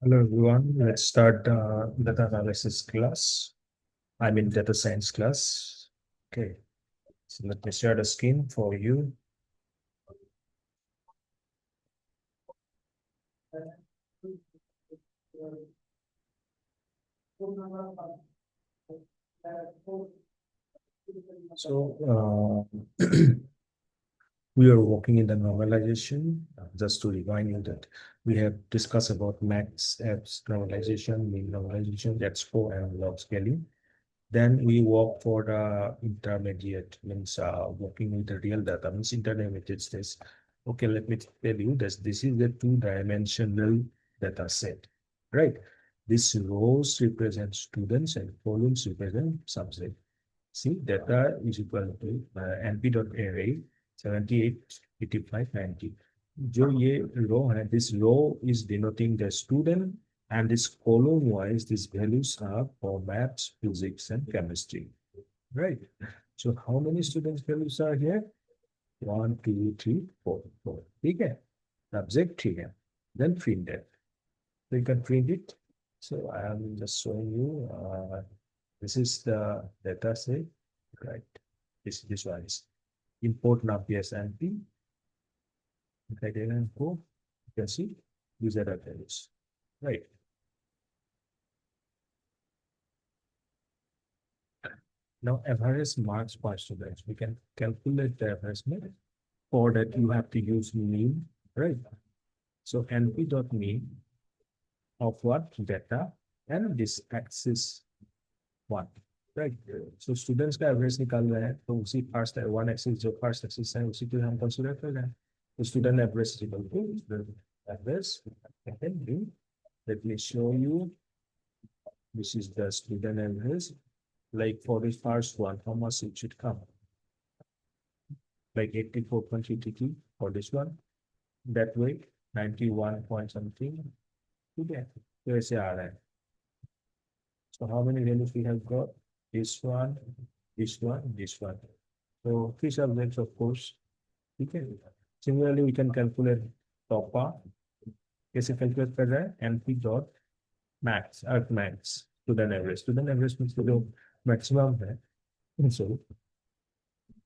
Hello everyone, let's start data analysis class. I mean data science class. Okay, so let me share the screen for you. So we are working in the normalization. Just to remind you that we have discussed about max, F's normalization, mean normalization, X4 and log scaling. Then we work for the intermediate, means working with the real data, means intermediate stage. Okay, let me tell you that this is a two-dimensional data set, right? This rows represent students and columns represent subject. See, data is equal to np.array 78, 85, 90. जो ये row है, this row is denoting the student, and this column wise, these values are for maths, physics, and chemistry, right? So how many students values are here? 1, 2, 3, 4, 4. ठीक है? Subject ठीक है. Then print it. So you can print it. So I am just showing you. This is the data set, right? This one is import NumPy NP. Criteria info. You can see these are the values, right? Now average marks per student. We can calculate the average mark. For that you have to use mean, right? So np.mean of what? Data, and this axis 1, right? So students का average निकाल रहे हैं, तो उसी first one axis जो first axis है उसी को हम consider कर रहे हैं. So student average is equal to the average. And then let me show you. This is the student average. Like for the first one, how much it should come? Like 84.33 for this one. That way, 91 point something. Okay, so ऐसे आ रहा है. So how many values we have got? This one, this one, this one. So 3 subjects, of course. Okay. Similarly, we can calculate TOPA. कैसे calculate कर रहा है? NP dot max, max, student average. Student average means जो maximum है. So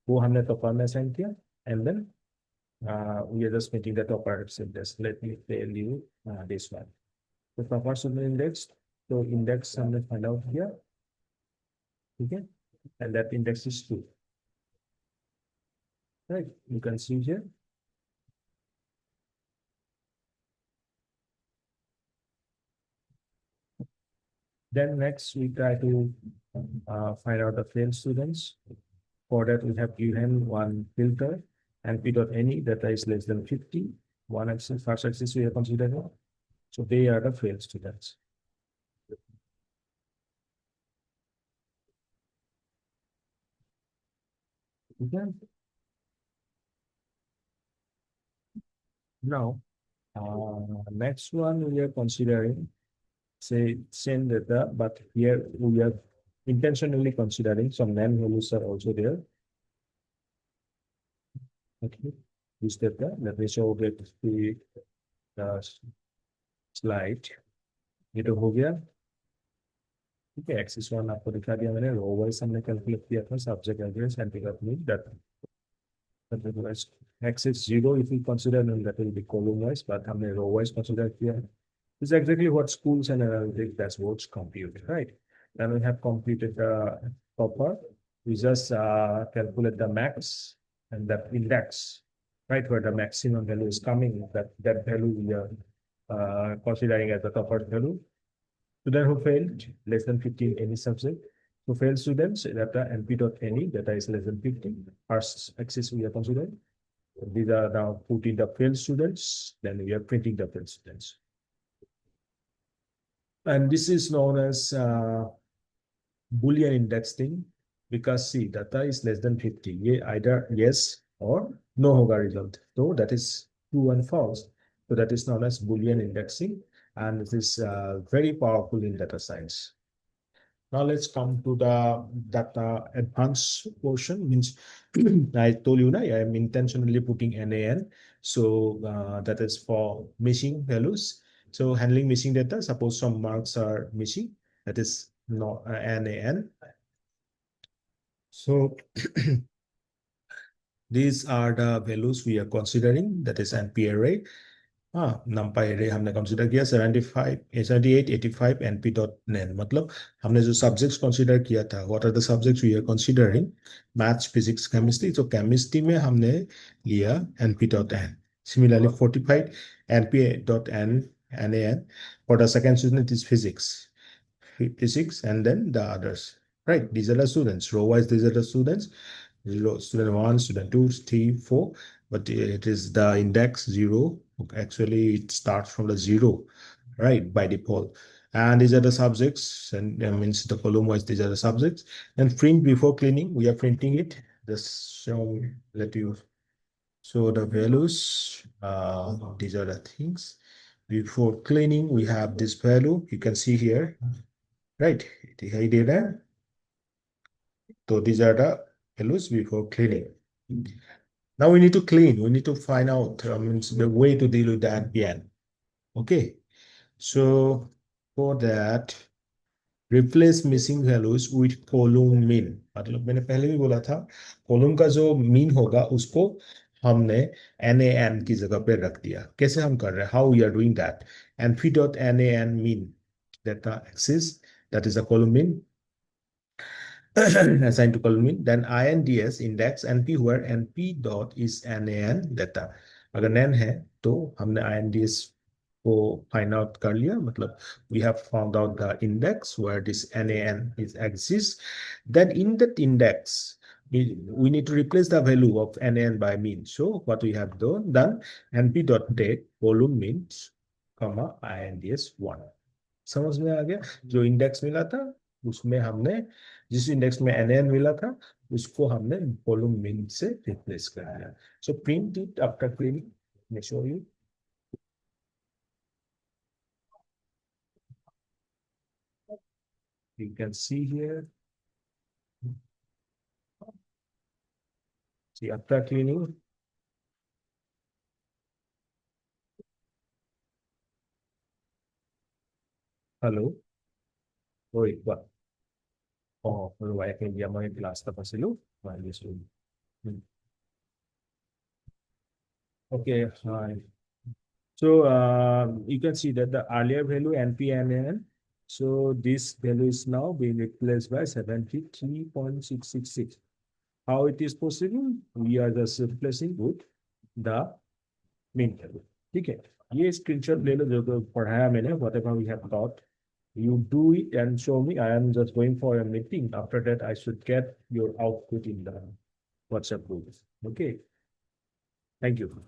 वो हमने TOPA में assign किया. And then we are just making the TOPA index. Let me tell you this one. The TOPA student index. So index हमने find out here. Okay, and that index is 2, right? You can see here. Then next we try to find out the failed students. For that we have given one filter, and p.any data is less than 50. One axis, first axis we are considering. So they are the failed students. Okay. Now, next one we are considering, say, same data, but here we are intentionally considering some non-values are also there. Okay, this data, let me show that the slide. ये तो हो गया. ठीक है, axis 1 आपको दिखा दिया मैंने. रो वाइज हमने कैलकुलेट किया था subject average and pick up mean that. Axis 0 if we consider, then that will be column wise, but हमने row wise consider किया. This is exactly what schools and analytics dashboards compute, right? Then we have computed the proper. We just calculate the max and the index, right, where the maximum value is coming. That value we are considering as the topper value. Student who failed less than 15 any subject. Who failed students, data np.any data is less than 15. First axis we are considering. These are now putting the failed students, then we are printing the failed students. And this is known as Boolean indexing, because see, data is less than 50. ये either yes or no होगा result. So that is true and false. So that is known as Boolean indexing, and it is very powerful in data science. Now let's come to the data advanced portion. Means I told you that I am intentionally putting NaN. So that is for machine values. So handling missing data, suppose some marks are missing, that is not NaN. So these are the values we are considering, that is NP array. NumPy array हमने consider किया 75, 78, 85 np.nen, मतलब हमने जो subjects consider किया था, what are the subjects we are considering? Maths, physics, chemistry. So chemistry में हमने लिया np.n. Similarly 45 np.n nan for the second student is physics, and then the others. Right, these are the students. Row wise, these are the students. Student 1, student 2, 3, 4, but it is the index 0. Actually, it starts from the 0, right, by default. And these are the subjects, and that means the column wise, these are the subjects. And print before cleaning, we are printing it. Just show, let you show the values. These are the things. Before cleaning, we have this value. You can see here, right? Data. So these are the values before cleaning. Now we need to clean. We need to find out the way to deal with the NPN. Okay. So for that, replace missing values with column mean. मतलब मैंने पहले भी बोला था column का जो mean होगा उसको हमने NaN की जगह पे रख दिया. कैसे हम कर रहे हैं? How we are doing that? np.nan mean data axis, that is a column mean. Assigned to column mean, then INDS index NP where NP dot is NaN data. अगर NaN है तो हमने INDS को find out कर लिया, मतलब we have found out the index where this NaN is exists. Then in that index we need to replace the value of NaN by mean. So what we have done NP dot take column means comma INDS 1. समझ में आ गया? जो index मिला था उसमें हमने जिस index में NaN मिला था उसको हमने कॉलम मीन से रिप्लेस कर दिया. So print it after cleaning. मैं show you. You can see here. See after cleaning. Hello. Wait, what? Oh, why can you my class tapasilo? Okay, hi. So you can see that the earlier value NPNN, so this value is now being replaced by 73.666. How it is possible? We are just replacing with the main value. Okay. ये screenshot ले लो जो पढ़ाया मैंने, whatever we have taught. You do it and show me. I am just going for a meeting. After that, I should get your output in the WhatsApp group. Okay. Thank you.